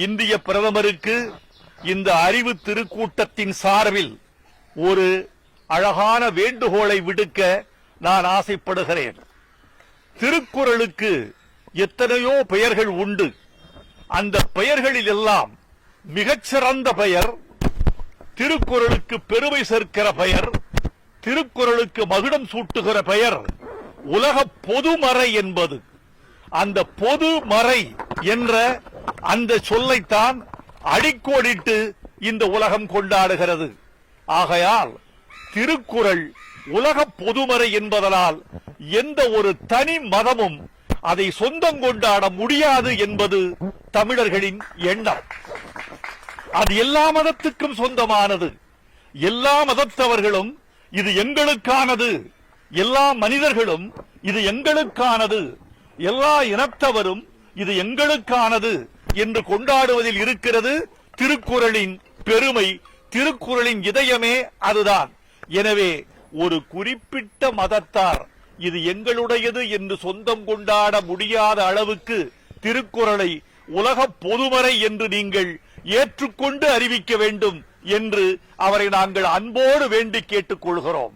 இந்திய பிரதமருக்கு இந்த அறிவு திருக்கூட்டத்தின் சார்பில் ஒரு அழகான வேண்டுகோளை விடுக்க நான் ஆசைப்படுகிறேன். திருக்குறளுக்கு எத்தனையோ பெயர்கள் உண்டு. அந்த பெயர்களில் எல்லாம் மிகச்சிறந்த பெயர், திருக்குறளுக்கு பெருமை சேர்க்கிற பெயர், திருக்குறளுக்கு மகுடம் சூட்டுகிற பெயர் உலக பொதுமறை என்பது. அந்த பொதுமறை என்ற அந்த சொல்லைத்தான் அடிக்கோடிட்டு இந்த உலகம் கொண்டாடுகிறது. ஆகையால் திருக்குறள் உலக பொதுமறை என்பதனால் எந்த ஒரு தனி மதமும் அதை சொந்தம் கொண்டாட முடியாது என்பது தமிழர்களின் எண்ணம். அது எல்லா மதத்துக்கும் சொந்தமானது. எல்லா மதத்தவர்களும் இது எங்களுக்கானது, எல்லா மனிதர்களும் இது எங்களுக்கானது, எல்லா இனத்தவரும் இது எங்களுக்கானது என்று கொண்டாடுவதில் இருக்கிறது திருக்குறளின் பெருமை. திருக்குறளின் இதயமே அதுதான். எனவே ஒரு குறிப்பிட்ட மதத்தார் இது எங்களுடையது என்று சொந்தம் கொண்டாட முடியாத அளவுக்கு திருக்குறளை உலக பொதுமறை என்று நீங்கள் ஏற்றுக்கொண்டு அறிவிக்க வேண்டும் என்று அவரை நாங்கள் அன்போடு வேண்டி கேட்டுக் கொள்கிறோம்.